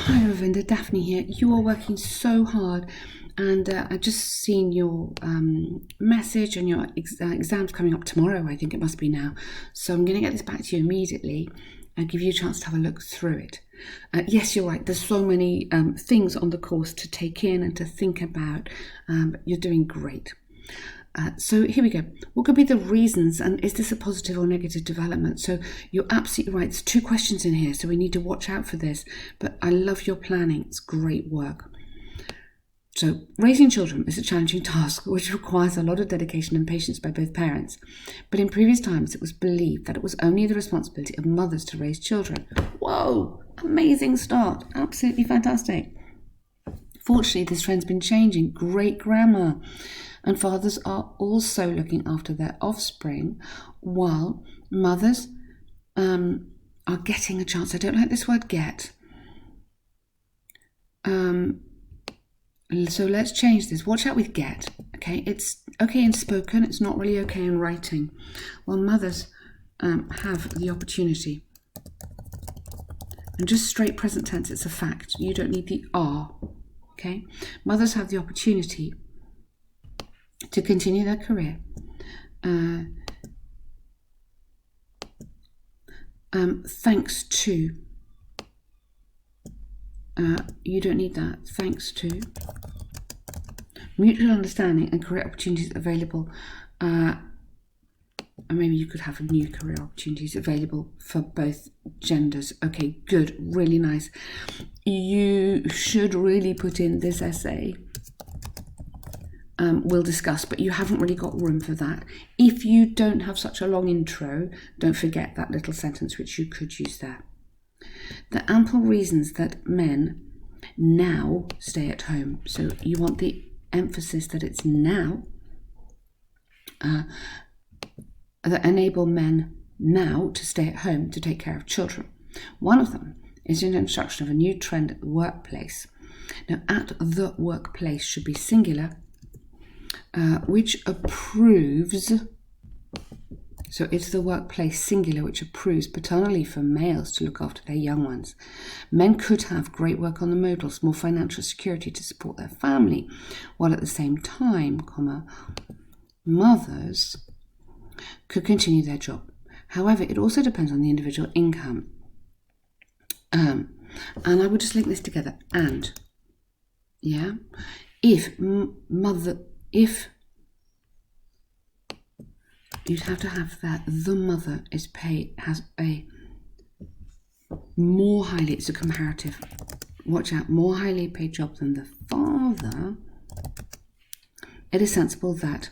Hi Ravinder, Daphne here. You are working so hard, and I've just seen your message and your exams coming up tomorrow. I think it must be now. So I'm going to get this back to you immediately and give you a chance to have a look through it. Yes, you're right. There's so many things on the course to take in and to think about. You're doing great. So here we go. What could be the reasons, and is this a positive or negative development? So you're absolutely right. There's 2 questions in here, so we need to watch out for this. But I love your planning. It's great work. So raising children is a challenging task which requires a lot of dedication and patience by both parents. But in previous times, it was believed that it was only the responsibility of mothers to raise children. Whoa! Amazing start. Absolutely fantastic. Fortunately, this trend's been changing. Great grammar. And fathers are also looking after their offspring, while mothers are getting a chance. I don't like this word get. So let's change this. Watch out with get. Okay, it's okay in spoken. It's not really okay in writing. While mothers have the opportunity. And just straight present tense, it's a fact. You don't need the are. Okay, mothers have the opportunity to continue their career. Thanks to. You don't need that. Thanks to mutual understanding and career opportunities available. And maybe you could have new career opportunities available for both genders. Okay, good, really nice. You should really put in this essay. We'll discuss, but you haven't really got room for that. If you don't have such a long intro, don't forget that little sentence which you could use there. The ample reasons that men now stay at home. So you want the emphasis that it's now that enable men now to stay at home to take care of children. One of them is an introduction of a new trend at the workplace. Now, at the workplace should be singular, which approves. So it's the workplace singular which approves paternal leave for males to look after their young ones. Men could have great work on the modals, more financial security to support their family, while at the same time, mothers could continue their job. However, it also depends on the individual income. And I would just link this together. And, yeah, if you'd have to have that the mother has a more highly, it's a comparative, watch out, more highly paid job than the father, it is sensible that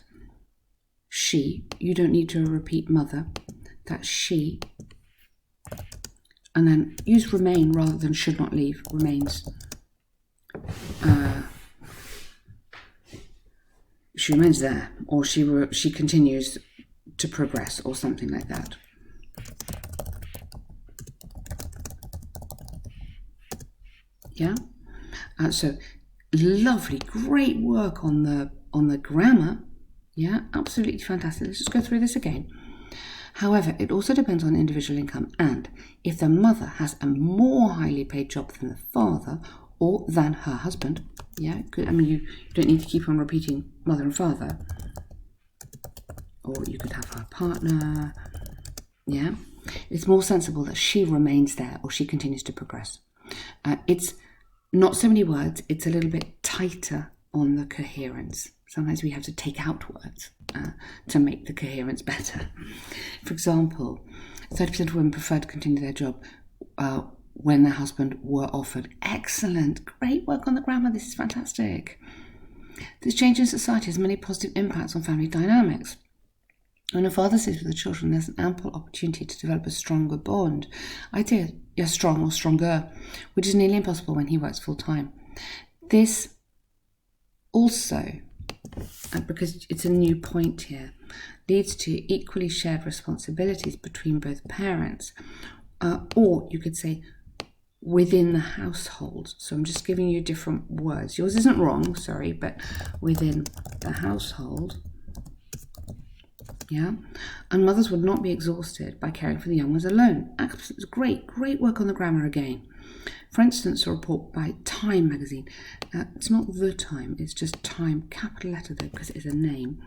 she, you don't need to repeat mother, that she, and then use remain rather than should not leave, remains. She remains there, or she continues to progress, or something like that. Yeah. So lovely, great work on the grammar. Yeah, absolutely fantastic. Let's just go through this again. However, it also depends on individual income, and if the mother has a more highly paid job than the father or than her husband, yeah, I mean, you don't need to keep on repeating mother and father. Or you could have her partner, yeah? It's more sensible that she remains there or she continues to progress. It's not so many words, it's a little bit tighter on the coherence. Sometimes we have to take out words to make the coherence better. For example, 30% of women prefer to continue their job when their husband were offered. Excellent, great work on the grammar, this is fantastic. This change in society has many positive impacts on family dynamics. When a father stays with the children, there's an ample opportunity to develop a stronger bond. Ideally, strong or stronger, which is nearly impossible when he works full time. This also, because it's a new point here, leads to equally shared responsibilities between both parents, or you could say within the household. So I'm just giving you different words. Yours isn't wrong, sorry, but within the household. Yeah, and mothers would not be exhausted by caring for the young ones alone. Great work on the grammar again. For instance, a report by Time magazine. It's not The Time, it's just Time, capital letter though, because it is a name.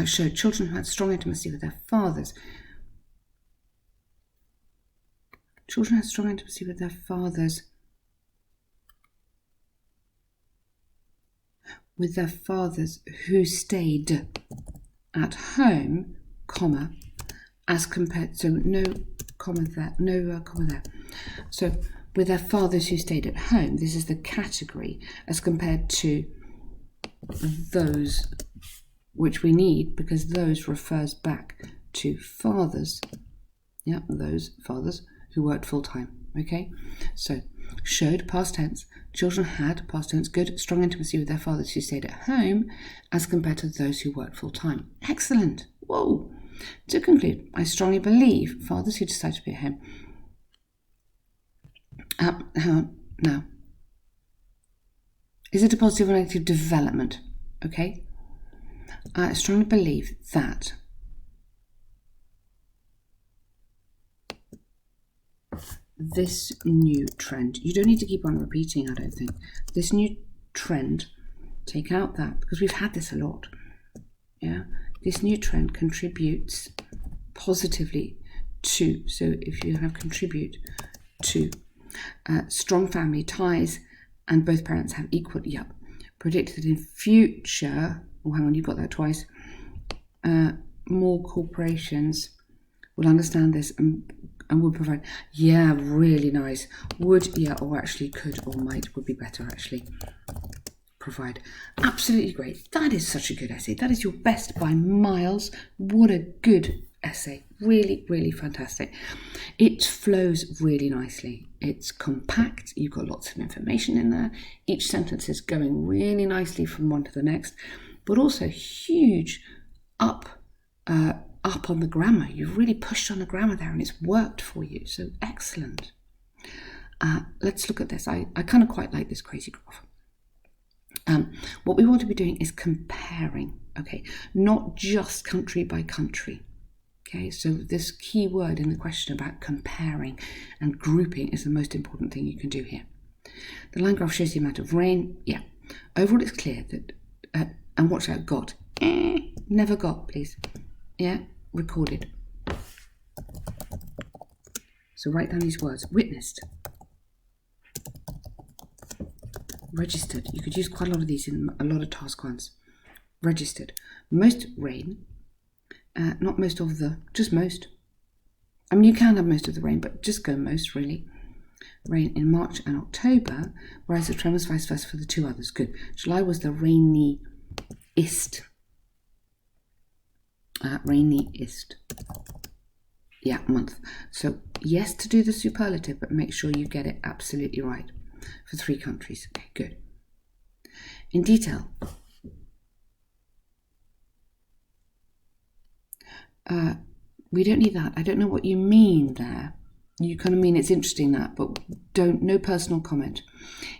Showed children who had strong intimacy with their fathers. Children had strong intimacy with their fathers. With their fathers who stayed at home, comma, as compared, so no comma there, no comma there. So with their fathers who stayed at home, this is the category as compared to those which we need, because those refers back to fathers. Yeah, those fathers who worked full time. Okay, so showed, past tense, children had, past tense, good, strong intimacy with their fathers who stayed at home as compared to those who worked full time. Excellent. Whoa. To conclude, I strongly believe fathers who decide to be at home. Now, is it a positive or negative development? Okay. I strongly believe that this new trend, you don't need to keep on repeating, I don't think. This new trend, take out that, because we've had this a lot. Yeah, this new trend contributes positively to, so if you have contribute to strong family ties and both parents have equal, predicted in future, oh hang on, you got that twice, more corporations will understand this and would provide, really nice, would, or actually could or might would be better actually, provide. Absolutely great. That is such a good essay. That is your best by miles. What a good essay. Really, really fantastic. It flows really nicely. It's compact. You've got lots of information in there. Each sentence is going really nicely from one to the next, but also huge up on the grammar. You've really pushed on the grammar there and it's worked for you. So excellent. Let's look at this. I kind of quite like this crazy graph. What we want to be doing is comparing, okay, not just country by country. Okay, so this key word in the question about comparing and grouping is the most important thing you can do here. The line graph shows the amount of rain. Overall it's clear that, and watch out, got, never got, please. Recorded. So write down these words. Witnessed. Registered. You could use quite a lot of these in a lot of task ones. Registered. Most rain. Not most of the, just most. I mean, you can have most of the rain, but just go most, really. Rain in March and October, whereas the trend was vice versa for the two others. Good. July was the rainiest. Rainiest. Month. So, yes to do the superlative, but make sure you get it absolutely right for 3 countries. Okay, good. In detail. We don't need that. I don't know what you mean there. You kind of mean it's interesting that, but no personal comment.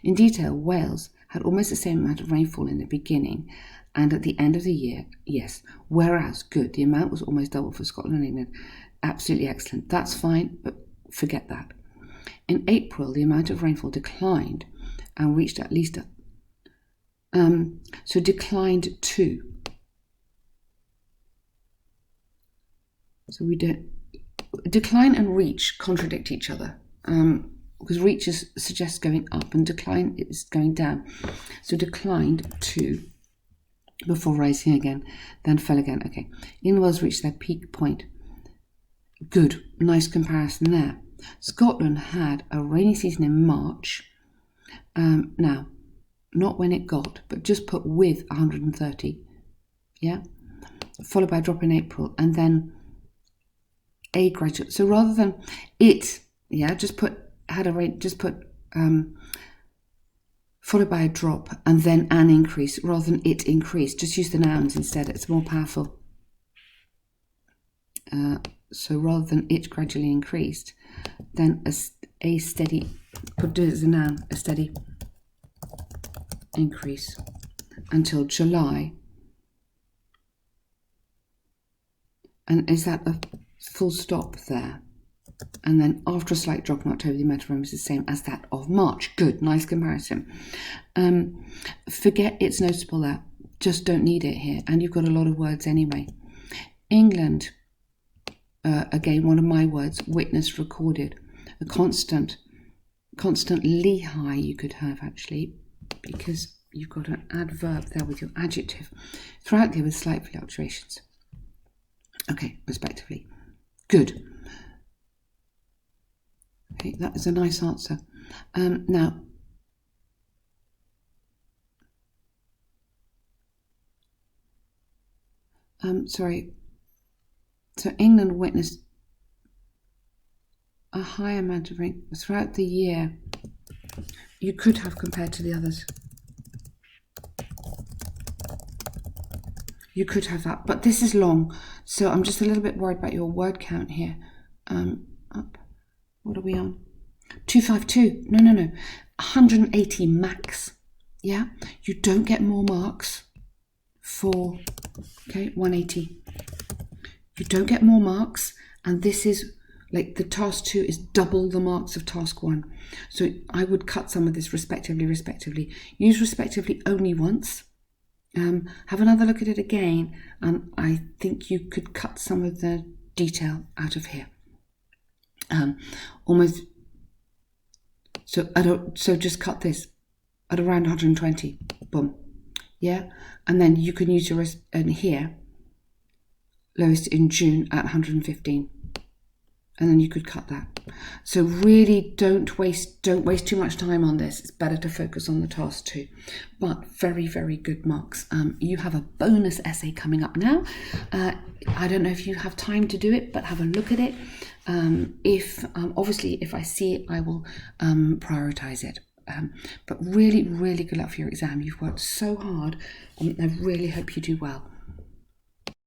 In detail, Wales had almost the same amount of rainfall in the beginning and at the end of the year, yes. Whereas, good, the amount was almost double for Scotland and England. Absolutely excellent. That's fine, but forget that. In April, the amount of rainfall declined and reached at least so declined to. So we don't, decline and reach contradict each other because reach suggests going up and decline is going down. So declined to before rising again, then fell again. Okay, England Wales reached their peak point. Good, nice comparison there. Scotland had a rainy season in March. Now, not when it got, but just put with 130. Followed by a drop in April, and then a graduate. So rather than it, just put had a rate. Just put followed by a drop and then an increase, rather than it increased. Just use the nouns instead. It's more powerful. So rather than it gradually increased, then a steady. Put it as a noun. A steady increase until July. And is that a full stop there? And then after a slight drop in October, the amount of room is the same as that of March. Good, nice comparison. Forget it's noticeable there. Just don't need it here. And you've got a lot of words anyway. England, again, one of my words, witnessed, recorded. A constantly high you could have actually, because you've got an adverb there with your adjective. Throughout there with slight fluctuations. Okay, respectively. Good. Okay, that is a nice answer. Now, sorry. So England witnessed a high amount of rain throughout the year. You could have compared to the others. You could have that, but this is long, so I'm just a little bit worried about your word count here. Up. What are we on? 252. No. 180 max. Yeah, you don't get more marks for 180. You don't get more marks, and this is like the task 2 is double the marks of task 1. So I would cut some of this respectively. Use respectively only once. Have another look at it again, and I think you could cut some of the detail out of here. Almost. So just cut this at around 120. Boom. Yeah, and then you can use your and here lowest in June at 115, and then you could cut that. So really don't waste too much time on this. It's better to focus on the task 2. But very, very good marks. You have a bonus essay coming up now. I don't know if you have time to do it, but have a look at it. Obviously if I see it, I will prioritize it. But really, really good luck for your exam. You've worked so hard. I really hope you do well.